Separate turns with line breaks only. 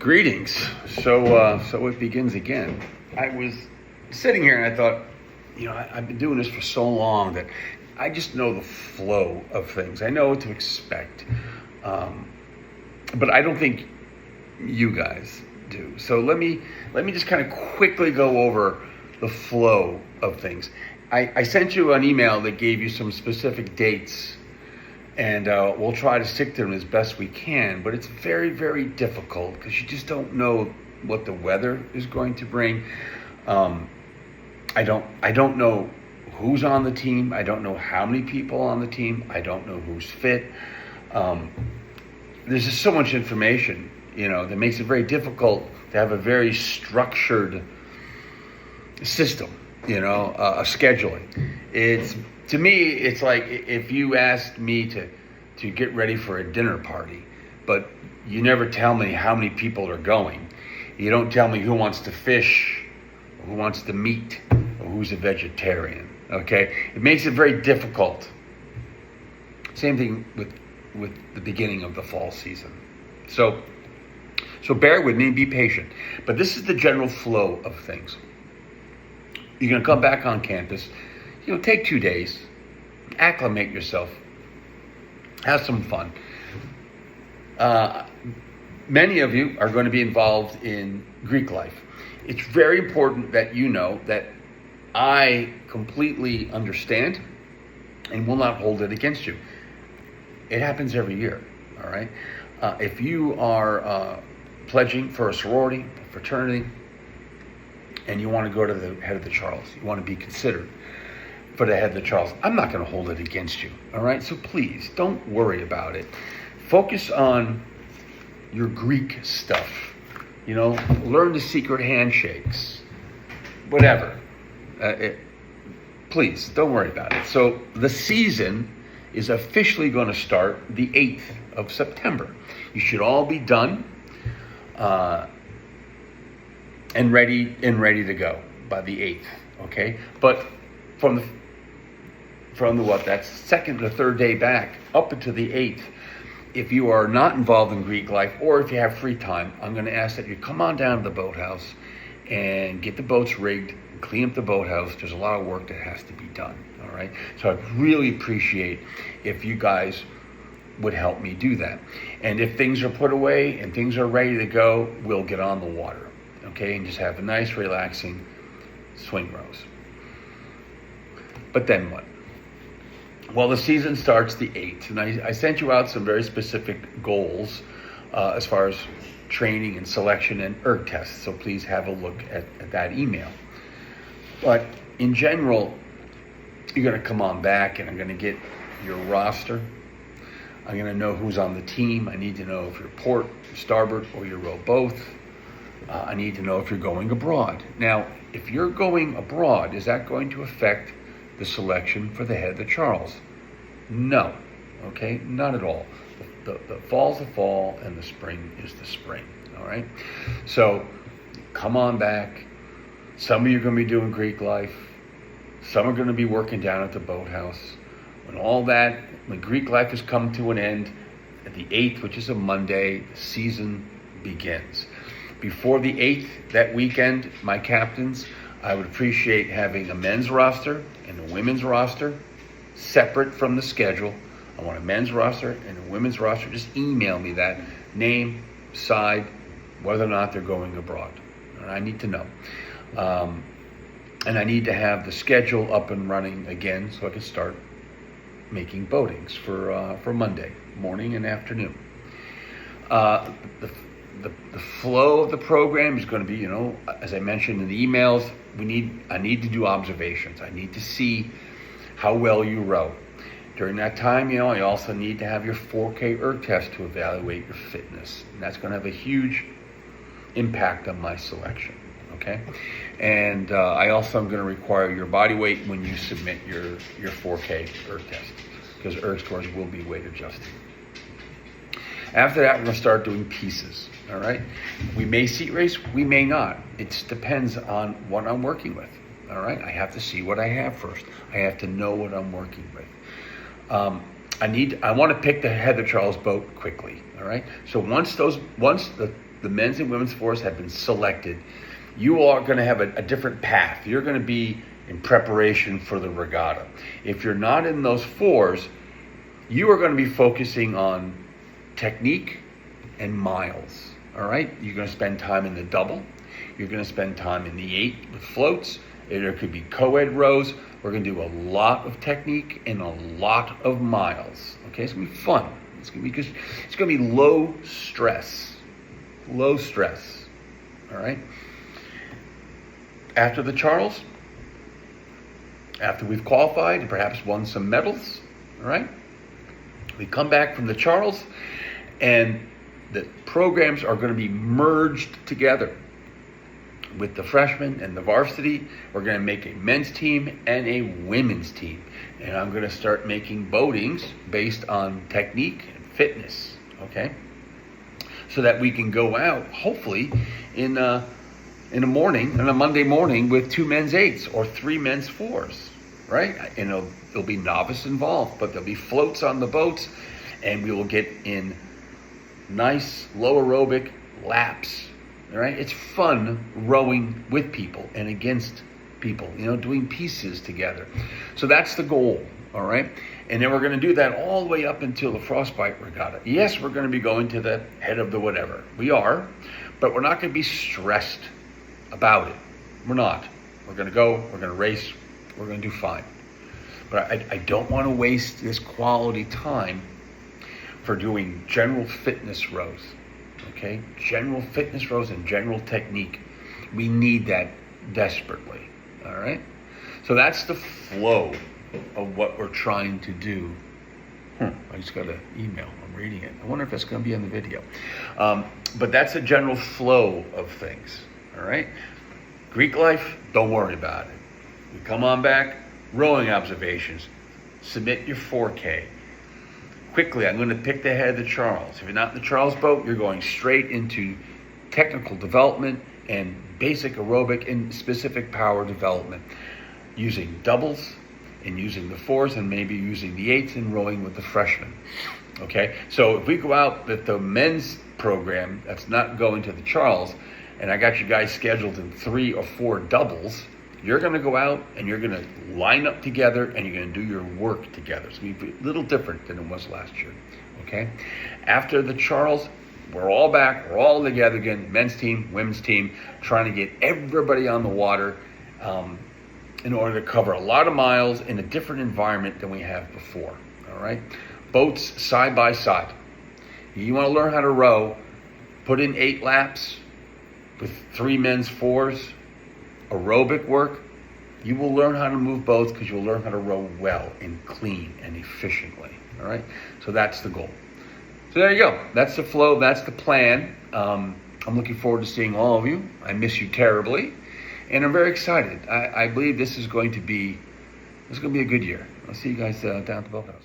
Greetings. So it begins again. I was sitting here and I thought, I've been doing this for so long that I just know the flow of things. I know what to expect, but I don't think you guys do. So let me just kind of quickly go over the flow of things. I sent you an email that gave you some specific dates. And we'll try to stick to them as best we can, but it's very, very difficult because you just don't know what the weather is going to bring. I don't know who's on the team. I don't know how many people on the team. I don't know who's fit. There's just so much information, that makes it very difficult to have a very structured system, a scheduling. To me, it's like if you asked me to get ready for a dinner party, but you never tell me how many people are going. You don't tell me who wants to fish, or who wants to meat, or who's a vegetarian, okay? It makes it very difficult. Same thing with the beginning of the fall season. So bear with me and be patient. But this is the general flow of things. You're going to come back on campus. Take 2 days, acclimate yourself, have some fun. Many of you are going to be involved in Greek life. It's very important that you know that I completely understand and will not hold it against you. It happens every year, all right? If you are pledging for a sorority, a fraternity, and you want to go to the head of the Charles, you want to be considered for the head of the Charles, I'm not going to hold it against you, all right? So please, don't worry about it. Focus on your Greek stuff, learn the secret handshakes, whatever. Please, don't worry about it. So the season is officially going to start the 8th of September. You should all be done and ready to go by the 8th, okay? But from the that's second or third day back up until the 8th, if you are not involved in Greek life or if you have free time, I'm going to ask that you come on down to the boathouse and get the boats rigged, clean up the boathouse. There's a lot of work that has to be done, all right? So I'd really appreciate if you guys would help me do that. And if things are put away and things are ready to go, we'll get on the water, okay? And just have a nice, relaxing swing rows. But then what? Well, the season starts the 8th, and I sent you out some very specific goals as far as training and selection and erg tests, so please have a look at that email. But in general, you're going to come on back, and I'm going to get your roster. I'm going to know who's on the team. I need to know if you're port, starboard, or you row both. I need to know if you're going abroad. Now, if you're going abroad, is that going to affect the selection for the head of the Charles? No, okay, not at all. The fall's the fall and the spring is the spring, all right? So come on back. Some of you are going to be doing Greek life. Some are going to be working down at the boathouse. When Greek life has come to an end, at the 8th, which is a Monday, the season begins. Before the 8th, that weekend, my captains, I would appreciate having a men's roster and a women's roster separate from the schedule. I want a men's roster and a women's roster. Just email me that name, side, whether or not they're going abroad. And I need to know. And I need to have the schedule up and running again so I can start making boatings for Monday morning and afternoon. The flow of the program is going to be, as I mentioned in the emails, I need to do observations. I need to see how well you row. During that time, I also need to have your 4K erg test to evaluate your fitness. And that's going to have a huge impact on my selection, okay? And I also am going to require your body weight when you submit your 4K erg test, because erg scores will be weight adjusted. After that, we're going to start doing pieces, all right? We may seat race, we may not. It depends on what I'm working with, all right? I have to see what I have first. I have to know what I'm working with. I want to pick the Heather Charles boat quickly, all right? So once the the men's and women's fours have been selected, you are going to have a different path. You're going to be in preparation for the regatta. If you're not in those fours, you are going to be focusing on technique and miles. All right? You're going to spend time in the double. You're going to spend time in the 8 with floats. There could be co-ed rows. We're going to do a lot of technique and a lot of miles. Okay? It's going to be fun. It's going to be low stress. Low stress. All right? After the Charles, after we've qualified and perhaps won some medals, all right? We come back from the Charles, and the programs are going to be merged together with the freshmen and the varsity. We're going to make a men's team and a women's team. And I'm going to start making votings based on technique and fitness, okay? So that we can go out, hopefully, in a Monday morning with 2 men's 8s or 3 men's 4s, right? And it'll be novice involved, but there'll be floats on the boats, and we will get in nice low aerobic laps, all right? It's fun rowing with people and against people, doing pieces together. So that's the goal, all right? And then we're going to do that all the way up until the Frostbite Regatta. Yes, we're going to be going to the head of the whatever. We are, but we're not going to be stressed about it. We're not. We're going to go, we're going to race, we're going to do fine. But I don't want to waste this quality time for doing general fitness rows, okay? General fitness rows and general technique. We need that desperately, all right? So that's the flow of what we're trying to do. I just got an email. I'm reading it. I wonder if that's going to be on the video. But that's a general flow of things, all right? Greek life, don't worry about it. We come on back, rowing observations. Submit your 4K. Quickly, I'm going to pick the head of the Charles. If you're not in the Charles boat, you're going straight into technical development and basic aerobic and specific power development, using doubles and using the 4s and maybe using the 8s and rowing with the freshmen. Okay, so if we go out with the men's program that's not going to the Charles, and I got you guys scheduled in 3 or 4 doubles, you're going to go out and you're going to line up together and you're going to do your work together. So it's a little different than it was last year, okay? After the Charles, we're all back, we're all together again, men's team, women's team, trying to get everybody on the water in order to cover a lot of miles in a different environment than we have before, all right? Boats side by side. You want to learn how to row, put in 8 laps with 3 men's 4s, aerobic work. You will learn how to move boats because you'll learn how to row well and clean and efficiently, all right? So that's the goal. So there you go. That's the flow. That's the plan. I'm looking forward to seeing all of you. I miss you terribly, and I'm very excited. I believe this is going to be a good year. I'll see you guys down at the boathouse.